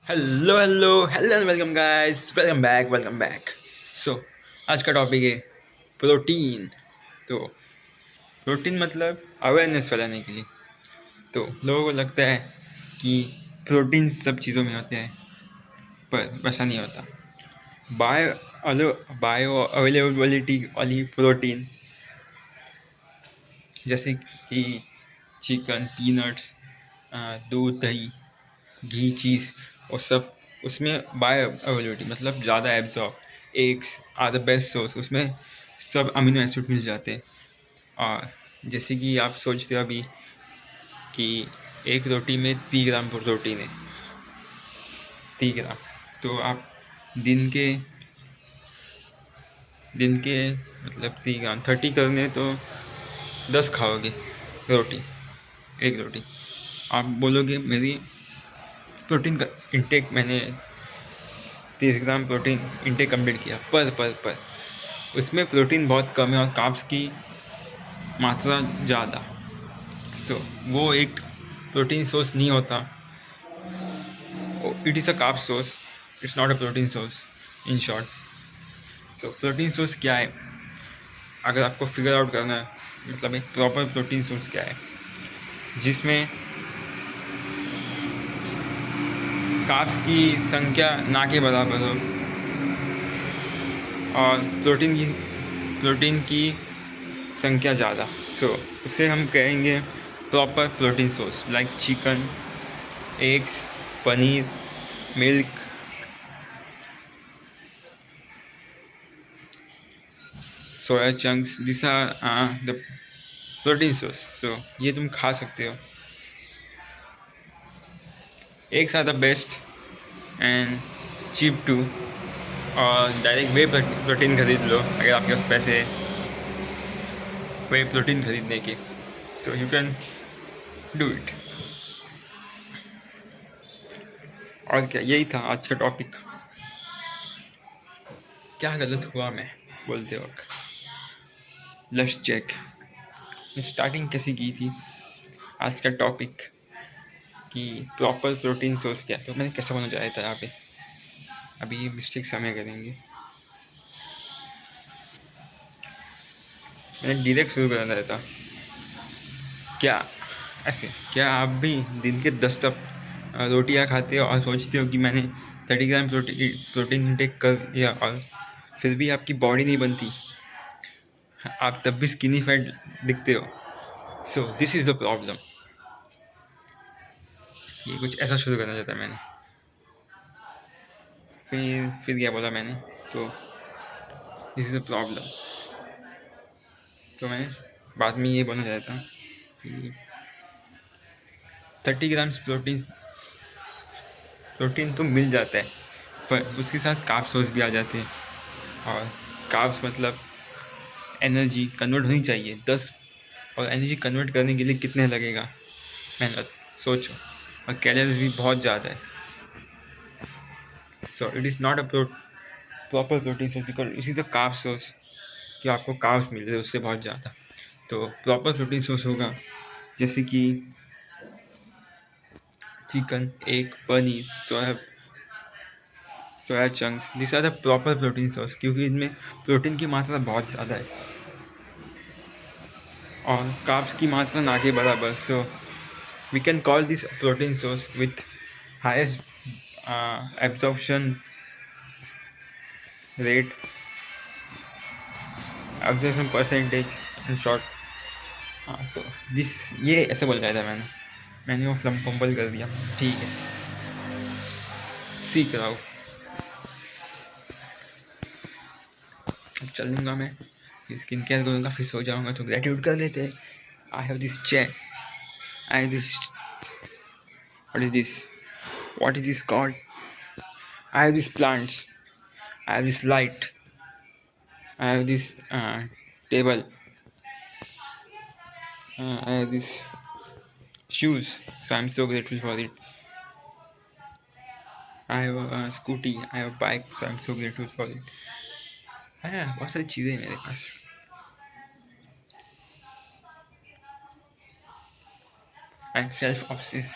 Hello hello hello and welcome guys, welcome back. So आज का topic है protein. तो प्रोटीन मतलब अवेयरनेस फैलाने के लिए। तो लोगों को लगता है कि प्रोटीन सब चीज़ों में होते हैं, पर वैसा नहीं होता। बायो अवेलेबिलिटी वाली प्रोटीन, जैसे कि चिकन, पीनट्स, दूध, दही, घी, चीज़ और सब, उसमें बायो अवेलेबिलिटी मतलब ज़्यादा absorb. Eggs are the best source, उसमें सब अमीनो एसिड मिल जाते हैं। और जैसे कि आप सोचते हो अभी कि एक रोटी में 30 ग्राम प्रोटीन है, 30 ग्राम। तो आप दिन के दिन के मतलब 30 ग्राम 30 करने तो 10 खाओगे रोटी, एक रोटी। आप बोलोगे मेरी प्रोटीन का इंटेक, मैंने 30 ग्राम प्रोटीन इंटेक कंप्लीट किया, पर उसमें प्रोटीन बहुत कम है और कार्ब्स की मात्रा ज़्यादा। सो वो एक प्रोटीन सोर्स नहीं होता। It is a carb source, it's not a protein source in short. So protein source क्या है, अगर आपको फिगर आउट करना है, मतलब एक प्रॉपर प्रोटीन सोर्स क्या है जिसमें कार्ब्स की संख्या ना के बराबर हो और प्रोटीन की संख्या ज़्यादा। सो उसे हम कहेंगे proper protein source, like chicken, eggs, paneer, milk, soya chunks, this are the protein source. So ये तुम खा सकते हो। Eggs are the best and cheap too. और डायरेक्ट वे प्रोटीन खरीद लो अगर आपके पास पैसे है वे प्रोटीन खरीदने के। So you can do it. और क्या, यही था आज का टॉपिक। क्या गलत हुआ मैं बोलते वक्त? लेट्स चेक स्टार्टिंग कैसी की थी। आज का टॉपिक कि प्रॉपर प्रोटीन सोर्स क्या है, तो मैंने कैसा बोलना चाहा था यहाँ पे। अभी मिस्टेक समय करेंगे, मैंने डायरेक्ट शुरू करना रहता। क्या ऐसे, क्या आप भी दिन के 10 रोटियां खाते हो और सोचते हो कि मैंने 30 ग्राम प्रोटीन इंटेक कर लिया, और फिर भी आपकी बॉडी नहीं बनती, आप तब भी स्किनी फैट दिखते हो? So this is the problem. ये कुछ ऐसा शुरू करना चाहता मैंने। फिर क्या बोला मैंने, तो दिस इज़ द प्रॉब्लम। तो मैं बाद में ये बोलना चाहता कि 30 ग्राम्स प्रोटीन तो मिल जाता है, पर उसके साथ कार्ब सोर्स भी आ जाते हैं। और कार्ब्स मतलब एनर्जी कन्वर्ट होनी चाहिए 10, और एनर्जी कन्वर्ट करने के लिए कितने लगेगा मेहनत, सोचो। और कैलोरीज भी बहुत ज़्यादा है। So it is not a proper protein source, because it is a carb source कि आपको कार्ब्स मिल रहे हैं उससे बहुत ज़्यादा। तो प्रॉपर प्रोटीन सोर्स होगा जैसे कि chicken, egg, paneer, soya chunks, this are the proper protein source, क्योंकि इनमें प्रोटीन की मात्रा बहुत ज़्यादा है और कार्ब्स की मात्रा ना के बराबर। So we can call this protein source with highest absorption rate, absorption percentage in short. हाँ, तो दिस ये ऐसे बोल रहा था मैंने वो फ्लम फंबल कर दिया। ठीक है, सीख रहा हूँ, अब चल दूँगा मैं, फिर स्किन केयर करूँगा, फिर सो जाऊँगा। तो ग्रेटिट्यूड कर लेते हैं। I have this chair, I have this, what is this, what is this called? I have these plants, I have this light, I have this table, I have this shoes, so I'm so grateful for it. I have a scooty, I have a bike, so I'm so grateful for it. हाँ, बहुत सारी चीज़ें हैं मेरे पास। I am self obsess,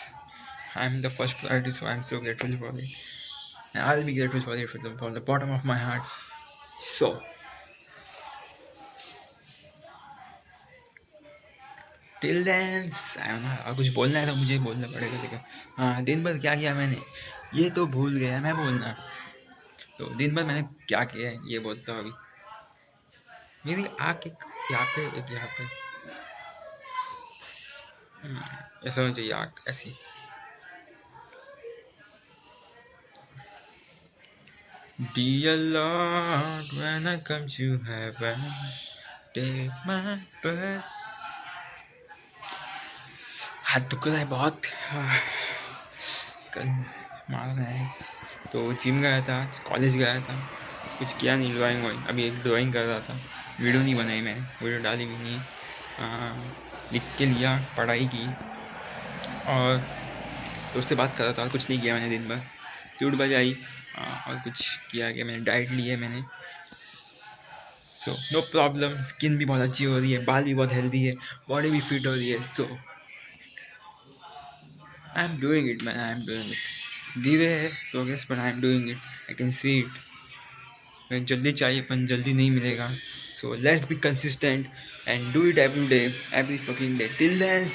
I'm the first priority, so I'm so grateful for it. And I'll be grateful for it from the bottom of my heart. So, till then, कुछ बोलना है तो मुझे बोलना पड़ेगा, देखो। हाँ, दिन भर क्या किया मैंने, ये तो भूल गया मैं बोलना। तो दिन भर मैंने क्या किया है ये बोलता हूँ अभी। मेरी आँख एक यहाँ पे, एक यहाँ पे, ऐसा होना चाहिए आँख ऐसी। Dear Lord, when I come to heaven, take my breath. हाथ दुख रहा है बहुत, कल मार रहा है। तो जिम गया था, कॉलेज गया था, कुछ किया नहीं, ड्राइंग वाइंग। अभी एक ड्राइंग कर रहा था, वीडियो नहीं बनाई मैंने, वीडियो डाली भी नहीं। लिख के लिया, पढ़ाई की, और दोस्त से बात कर रहा था। कुछ नहीं किया मैंने दिन भर, ट्यूट बजाई, और कुछ किया कि मैंने डाइट ली है मैंने। सो नो प्रॉब्लम, स्किन भी बहुत अच्छी हो रही है, बाल भी बहुत हेल्दी है, बॉडी भी फिट हो रही है। So I am doing it man, I am doing it. धीरे है progress, but I am doing it, I can see it. जल्दी चाहिए पर जल्दी नहीं मिलेगा। So let's be consistent and do it every day, every fucking day. Till then,